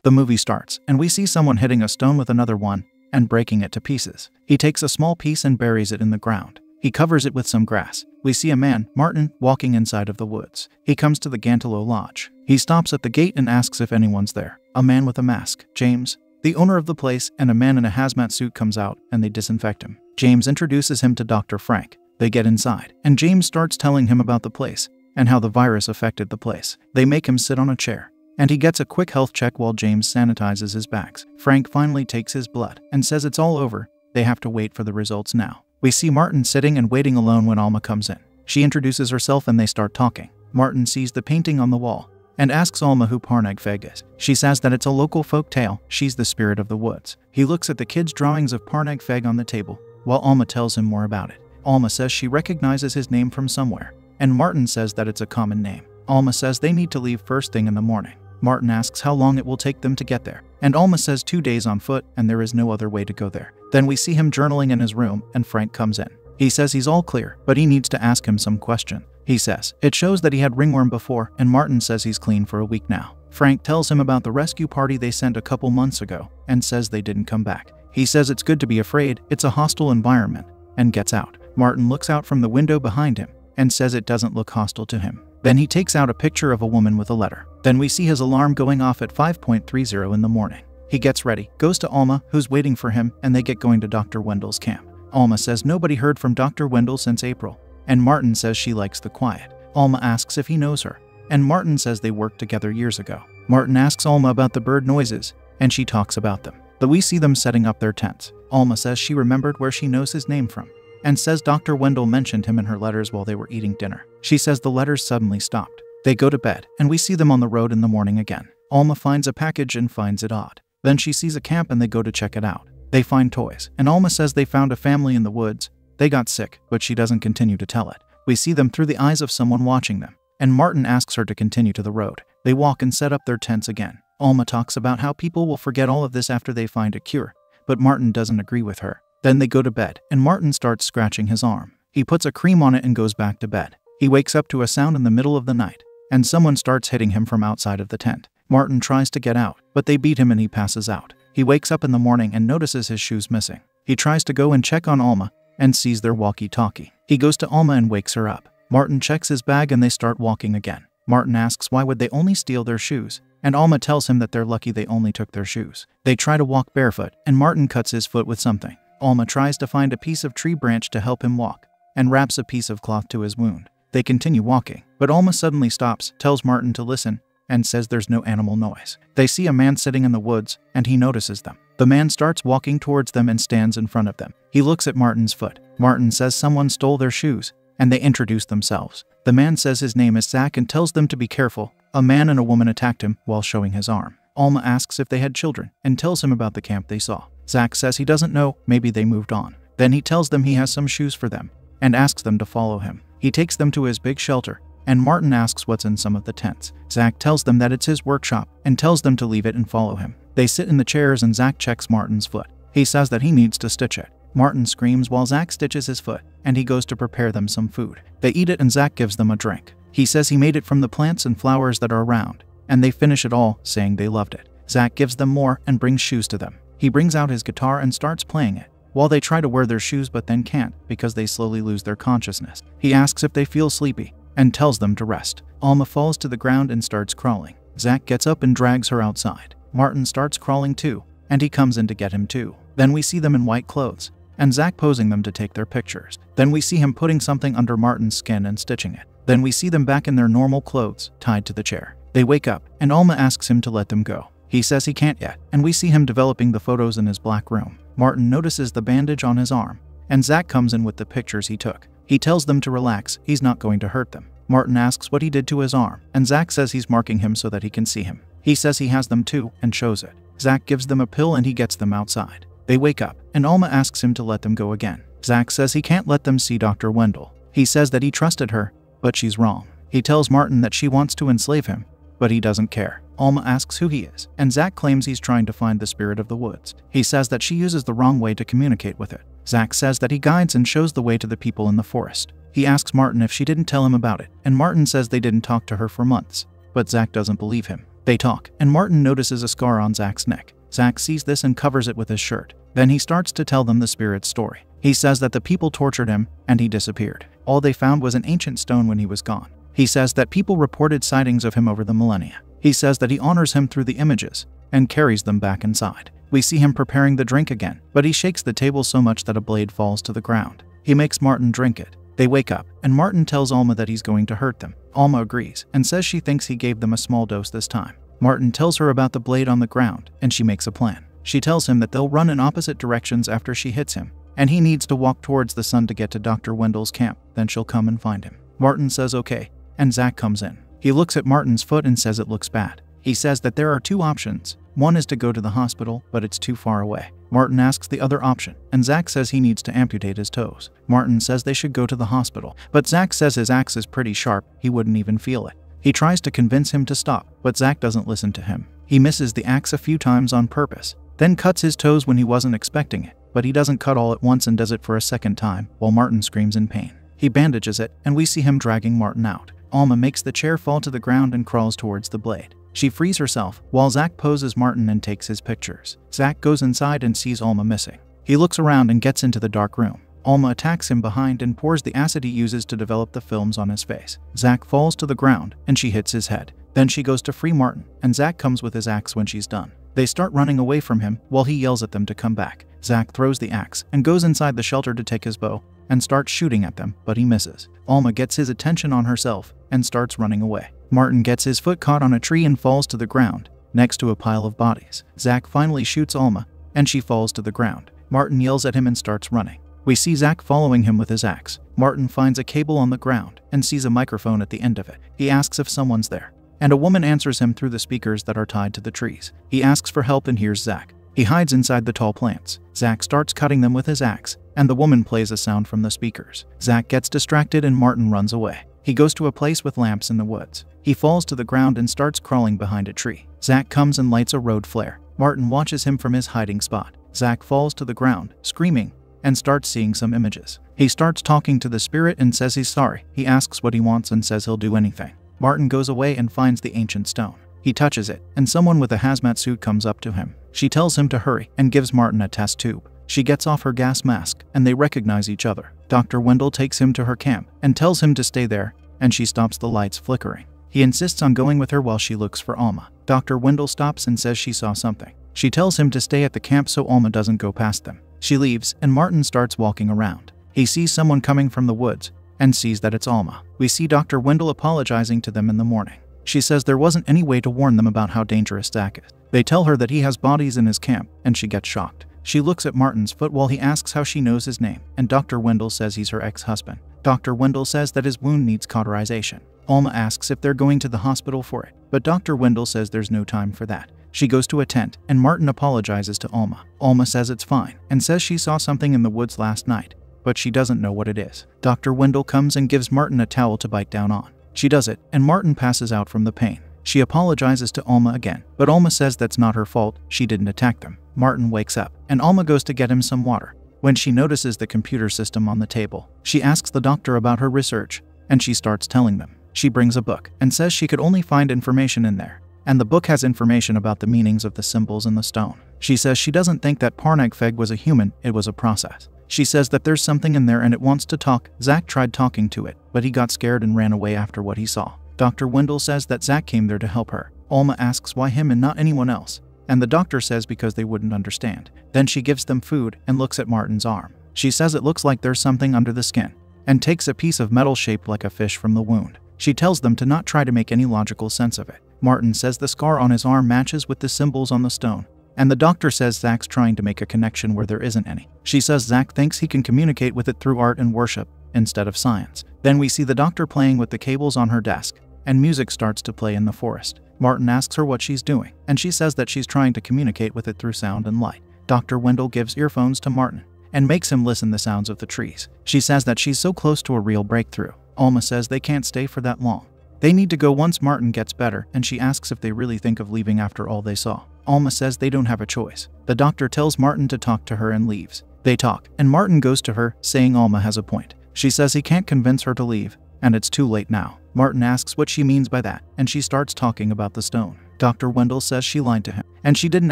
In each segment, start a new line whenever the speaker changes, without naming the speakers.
The movie starts, and we see someone hitting a stone with another one and breaking it to pieces. He takes a small piece and buries it in the ground. He covers it with some grass. We see a man, Martin, walking inside of the woods. He comes to the Gantolo Lodge. He stops at the gate and asks if anyone's there. A man with a mask, James, the owner of the place, and a man in a hazmat suit comes out, and they disinfect him. James introduces him to Dr. Frank. They get inside, and James starts telling him about the place and how the virus affected the place. They make him sit on a chair, and he gets a quick health check while James sanitizes his bags. Frank finally takes his blood and says it's all over. They have to wait for the results now. We see Martin sitting and waiting alone when Alma comes in. She introduces herself and they start talking. Martin sees the painting on the wall and asks Alma who Parnag Feg is. She says that it's a local folk tale. She's the spirit of the woods. He looks at the kids' drawings of Parnag Feg on the table while Alma tells him more about it. Alma says she recognizes his name from somewhere, and Martin says that it's a common name. Alma says they need to leave first thing in the morning. Martin asks how long it will take them to get there, and Alma says 2 days on foot and there is no other way to go there. Then we see him journaling in his room and Frank comes in. He says he's all clear, but he needs to ask him some question. He says it shows that he had ringworm before, and Martin says he's clean for a week now. Frank tells him about the rescue party they sent a couple months ago and says they didn't come back. He says it's good to be afraid, it's a hostile environment, and gets out. Martin looks out from the window behind him and says it doesn't look hostile to him. Then he takes out a picture of a woman with a letter. Then we see his alarm going off at 5:30 in the morning. He gets ready, goes to Alma, who's waiting for him, and they get going to Dr. Wendell's camp. Alma says nobody heard from Dr. Wendell since April, and Martin says she likes the quiet. Alma asks if he knows her, and Martin says they worked together years ago. Martin asks Alma about the bird noises, and she talks about them. But we see them setting up their tents. Alma says she remembered where she knows his name from, and says Dr. Wendell mentioned him in her letters while they were eating dinner. She says the letters suddenly stopped. They go to bed, and we see them on the road in the morning again. Alma finds a package and finds it odd. Then she sees a camp and they go to check it out. They find toys, and Alma says they found a family in the woods. They got sick, but she doesn't continue to tell it. We see them through the eyes of someone watching them, and Martin asks her to continue to the road. They walk and set up their tents again. Alma talks about how people will forget all of this after they find a cure, but Martin doesn't agree with her. Then they go to bed, and Martin starts scratching his arm. He puts a cream on it and goes back to bed. He wakes up to a sound in the middle of the night, and someone starts hitting him from outside of the tent. Martin tries to get out, but they beat him and he passes out. He wakes up in the morning and notices his shoes missing. He tries to go and check on Alma and sees their walkie-talkie. He goes to Alma and wakes her up. Martin checks his bag and they start walking again. Martin asks why would they only steal their shoes, and Alma tells him that they're lucky they only took their shoes. They try to walk barefoot, and Martin cuts his foot with something. Alma tries to find a piece of tree branch to help him walk, and wraps a piece of cloth to his wound. They continue walking, but Alma suddenly stops, tells Martin to listen, and says there's no animal noise. They see a man sitting in the woods, and he notices them. The man starts walking towards them and stands in front of them. He looks at Martin's foot. Martin says someone stole their shoes, and they introduce themselves. The man says his name is Zach and tells them to be careful. A man and a woman attacked him while showing his arm. Alma asks if they had children, and tells him about the camp they saw. Zach says he doesn't know, maybe they moved on. Then he tells them he has some shoes for them, and asks them to follow him. He takes them to his big shelter, and Martin asks what's in some of the tents. Zach tells them that it's his workshop, and tells them to leave it and follow him. They sit in the chairs and Zach checks Martin's foot. He says that he needs to stitch it. Martin screams while Zach stitches his foot, and he goes to prepare them some food. They eat it and Zach gives them a drink. He says he made it from the plants and flowers that are around, and they finish it all, saying they loved it. Zach gives them more and brings shoes to them. He brings out his guitar and starts playing it, while they try to wear their shoes but then can't because they slowly lose their consciousness. He asks if they feel sleepy, and tells them to rest. Alma falls to the ground and starts crawling. Zach gets up and drags her outside. Martin starts crawling too, and he comes in to get him too. Then we see them in white clothes, and Zach posing them to take their pictures. Then we see him putting something under Martin's skin and stitching it. Then we see them back in their normal clothes, tied to the chair. They wake up, and Alma asks him to let them go. He says he can't yet, and we see him developing the photos in his black room. Martin notices the bandage on his arm, and Zach comes in with the pictures he took. He tells them to relax, he's not going to hurt them. Martin asks what he did to his arm, and Zach says he's marking him so that he can see him. He says he has them too, and shows it. Zach gives them a pill and he gets them outside. They wake up, and Alma asks him to let them go again. Zach says he can't let them see Dr. Wendell. He says that he trusted her, but she's wrong. He tells Martin that she wants to enslave him, but he doesn't care. Alma asks who he is, and Zach claims he's trying to find the spirit of the woods. He says that she uses the wrong way to communicate with it. Zach says that he guides and shows the way to the people in the forest. He asks Martin if she didn't tell him about it, and Martin says they didn't talk to her for months, but Zach doesn't believe him. They talk, and Martin notices a scar on Zach's neck. Zach sees this and covers it with his shirt. Then he starts to tell them the spirit's story. He says that the people tortured him, and he disappeared. All they found was an ancient stone when he was gone. He says that people reported sightings of him over the millennia. He says that he honors him through the images, and carries them back inside. We see him preparing the drink again, but he shakes the table so much that a blade falls to the ground. He makes Martin drink it. They wake up, and Martin tells Alma that he's going to hurt them. Alma agrees, and says she thinks he gave them a small dose this time. Martin tells her about the blade on the ground, and she makes a plan. She tells him that they'll run in opposite directions after she hits him, and he needs to walk towards the sun to get to Dr. Wendell's camp, then she'll come and find him. Martin says okay, and Zach comes in. He looks at Martin's foot and says it looks bad. He says that there are two options. One is to go to the hospital, but it's too far away. Martin asks the other option, and Zach says he needs to amputate his toes. Martin says they should go to the hospital, but Zach says his axe is pretty sharp, he wouldn't even feel it. He tries to convince him to stop, but Zach doesn't listen to him. He misses the axe a few times on purpose, then cuts his toes when he wasn't expecting it, but he doesn't cut all at once and does it for a second time, while Martin screams in pain. He bandages it, and we see him dragging Martin out. Alma makes the chair fall to the ground and crawls towards the blade. She frees herself, while Zach poses Martin and takes his pictures. Zach goes inside and sees Alma missing. He looks around and gets into the dark room. Alma attacks him behind and pours the acid he uses to develop the films on his face. Zach falls to the ground, and she hits his head. Then she goes to free Martin, and Zach comes with his axe when she's done. They start running away from him, while he yells at them to come back. Zach throws the axe, and goes inside the shelter to take his bow, and starts shooting at them, but he misses. Alma gets his attention on herself, and starts running away. Martin gets his foot caught on a tree and falls to the ground, next to a pile of bodies. Zach finally shoots Alma, and she falls to the ground. Martin yells at him and starts running. We see Zach following him with his axe. Martin finds a cable on the ground, and sees a microphone at the end of it. He asks if someone's there, and a woman answers him through the speakers that are tied to the trees. He asks for help and hears Zach. He hides inside the tall plants. Zach starts cutting them with his axe, and the woman plays a sound from the speakers. Zach gets distracted and Martin runs away. He goes to a place with lamps in the woods. He falls to the ground and starts crawling behind a tree. Zach comes and lights a road flare. Martin watches him from his hiding spot. Zach falls to the ground, screaming, and starts seeing some images. He starts talking to the spirit and says he's sorry. He asks what he wants and says he'll do anything. Martin goes away and finds the ancient stone. He touches it, and someone with a hazmat suit comes up to him. She tells him to hurry and gives Martin a test tube. She gets off her gas mask, and they recognize each other. Dr. Wendell takes him to her camp and tells him to stay there, and she stops the lights flickering. He insists on going with her while she looks for Alma. Dr. Wendell stops and says she saw something. She tells him to stay at the camp so Alma doesn't go past them. She leaves, and Martin starts walking around. He sees someone coming from the woods, and sees that it's Alma. We see Dr. Wendell apologizing to them in the morning. She says there wasn't any way to warn them about how dangerous Zach is. They tell her that he has bodies in his camp, and she gets shocked. She looks at Martin's foot while he asks how she knows his name, and Dr. Wendell says he's her ex-husband. Dr. Wendell says that his wound needs cauterization. Alma asks if they're going to the hospital for it, but Dr. Wendell says there's no time for that. She goes to a tent, and Martin apologizes to Alma. Alma says it's fine, and says she saw something in the woods last night, but she doesn't know what it is. Dr. Wendell comes and gives Martin a towel to bite down on. She does it, and Martin passes out from the pain. She apologizes to Alma again, but Alma says that's not her fault, she didn't attack them. Martin wakes up, and Alma goes to get him some water. When she notices the computer system on the table, she asks the doctor about her research, and she starts telling them. She brings a book, and says she could only find information in there, and the book has information about the meanings of the symbols in the stone. She says she doesn't think that Parnagfeg was a human, it was a process. She says that there's something in there and it wants to talk. Zach tried talking to it, but he got scared and ran away after what he saw. Dr. Wendell says that Zach came there to help her. Alma asks why him and not anyone else, and the doctor says because they wouldn't understand. Then she gives them food and looks at Martin's arm. She says it looks like there's something under the skin, and takes a piece of metal shaped like a fish from the wound. She tells them to not try to make any logical sense of it. Martin says the scar on his arm matches with the symbols on the stone, and the doctor says Zach's trying to make a connection where there isn't any. She says Zach thinks he can communicate with it through art and worship, instead of science. Then we see the doctor playing with the cables on her desk, and music starts to play in the forest. Martin asks her what she's doing, and she says that she's trying to communicate with it through sound and light. Dr. Wendell gives earphones to Martin, and makes him listen the sounds of the trees. She says that she's so close to a real breakthrough. Alma says they can't stay for that long. They need to go once Martin gets better, and she asks if they really think of leaving after all they saw. Alma says they don't have a choice. The doctor tells Martin to talk to her and leaves. They talk, and Martin goes to her, saying Alma has a point. She says he can't convince her to leave, and it's too late now. Martin asks what she means by that, and she starts talking about the stone. Dr. Wendell says she lied to him, and she didn't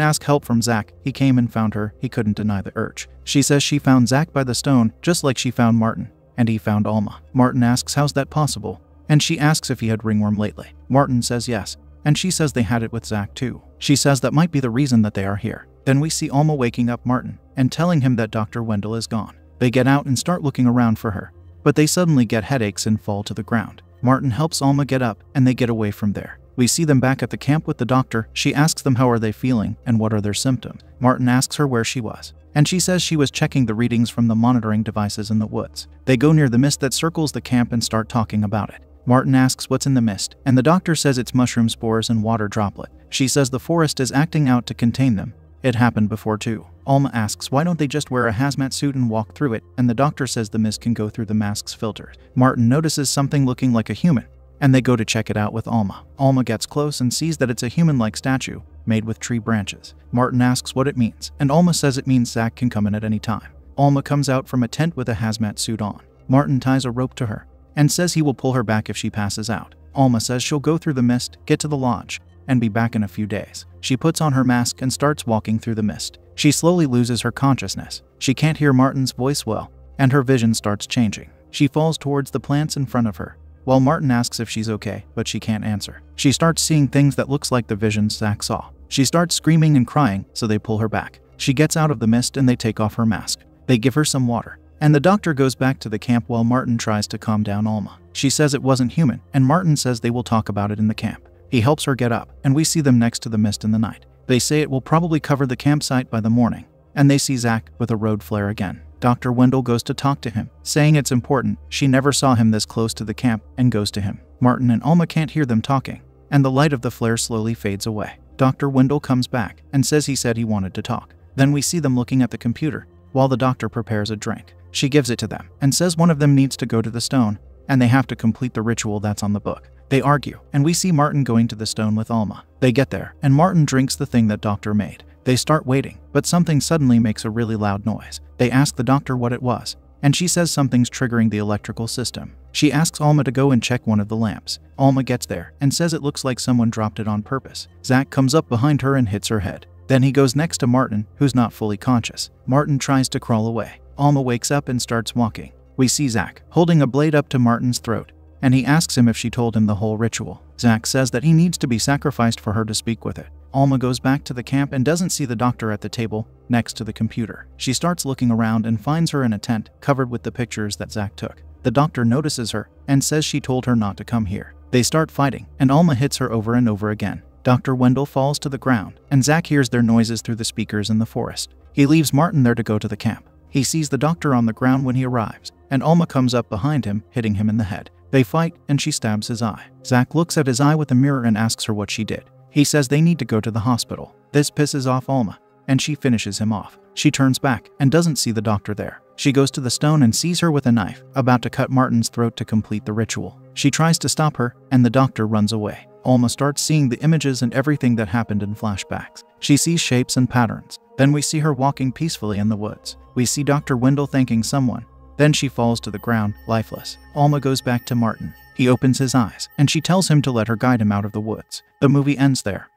ask help from Zach. He came and found her. He couldn't deny the urge. She says she found Zach by the stone, just like she found Martin, and he found Alma. Martin asks how's that possible, and she asks if he had ringworm lately. Martin says yes, and she says they had it with Zach too. She says that might be the reason that they are here. Then we see Alma waking up Martin and telling him that Dr. Wendell is gone. They get out and start looking around for her, but they suddenly get headaches and fall to the ground. Martin helps Alma get up, and they get away from there. We see them back at the camp with the doctor. She asks them how are they feeling and what are their symptoms. Martin asks her where she was, and she says she was checking the readings from the monitoring devices in the woods. They go near the mist that circles the camp and start talking about it. Martin asks what's in the mist, and the doctor says it's mushroom spores and water droplet. She says the forest is acting out to contain them. It happened before too. Alma asks why don't they just wear a hazmat suit and walk through it, and the doctor says the mist can go through the mask's filters. Martin notices something looking like a human, and they go to check it out with Alma. Alma gets close and sees that it's a human-like statue made with tree branches. Martin asks what it means, and Alma says it means Zach can come in at any time. Alma comes out from a tent with a hazmat suit on. Martin ties a rope to her and says he will pull her back if she passes out. Alma says she'll go through the mist, get to the lodge, and be back in a few days. She puts on her mask and starts walking through the mist. She slowly loses her consciousness. She can't hear Martin's voice well, and her vision starts changing. She falls towards the plants in front of her, while Martin asks if she's okay, but she can't answer. She starts seeing things that looks like the visions Zach saw. She starts screaming and crying, so they pull her back. She gets out of the mist and they take off her mask. They give her some water, and the doctor goes back to the camp while Martin tries to calm down Alma. She says it wasn't human, and Martin says they will talk about it in the camp. He helps her get up, and we see them next to the mist in the night. They say it will probably cover the campsite by the morning, and they see Zach with a road flare again. Dr. Wendell goes to talk to him, saying it's important. She never saw him this close to the camp, and goes to him. Martin and Alma can't hear them talking, and the light of the flare slowly fades away. Dr. Wendell comes back and says he said he wanted to talk. Then we see them looking at the computer while the doctor prepares a drink. She gives it to them and says one of them needs to go to the stone, and they have to complete the ritual that's on the book. They argue, and we see Martin going to the stone with Alma. They get there, and Martin drinks the thing that doctor made. They start waiting, but something suddenly makes a really loud noise. They ask the doctor what it was, and she says something's triggering the electrical system. She asks Alma to go and check one of the lamps. Alma gets there and says it looks like someone dropped it on purpose. Zach comes up behind her and hits her head. Then he goes next to Martin, who's not fully conscious. Martin tries to crawl away. Alma wakes up and starts walking. We see Zach holding a blade up to Martin's throat, and he asks him if she told him the whole ritual. Zach says that he needs to be sacrificed for her to speak with it. Alma goes back to the camp and doesn't see the doctor at the table next to the computer. She starts looking around and finds her in a tent covered with the pictures that Zach took. The doctor notices her and says she told her not to come here. They start fighting, and Alma hits her over and over again. Dr. Wendell falls to the ground, and Zach hears their noises through the speakers in the forest. He leaves Martin there to go to the camp. He sees the doctor on the ground when he arrives, and Alma comes up behind him, hitting him in the head. They fight, and she stabs his eye. Zach looks at his eye with a mirror and asks her what she did. He says they need to go to the hospital. This pisses off Alma, and she finishes him off. She turns back and doesn't see the doctor there. She goes to the stone and sees her with a knife, about to cut Martin's throat to complete the ritual. She tries to stop her, and the doctor runs away. Alma starts seeing the images and everything that happened in flashbacks. She sees shapes and patterns. Then we see her walking peacefully in the woods. We see Dr. Wendell thanking someone. Then she falls to the ground, lifeless. Alma goes back to Martin. He opens his eyes, and she tells him to let her guide him out of the woods. The movie ends there.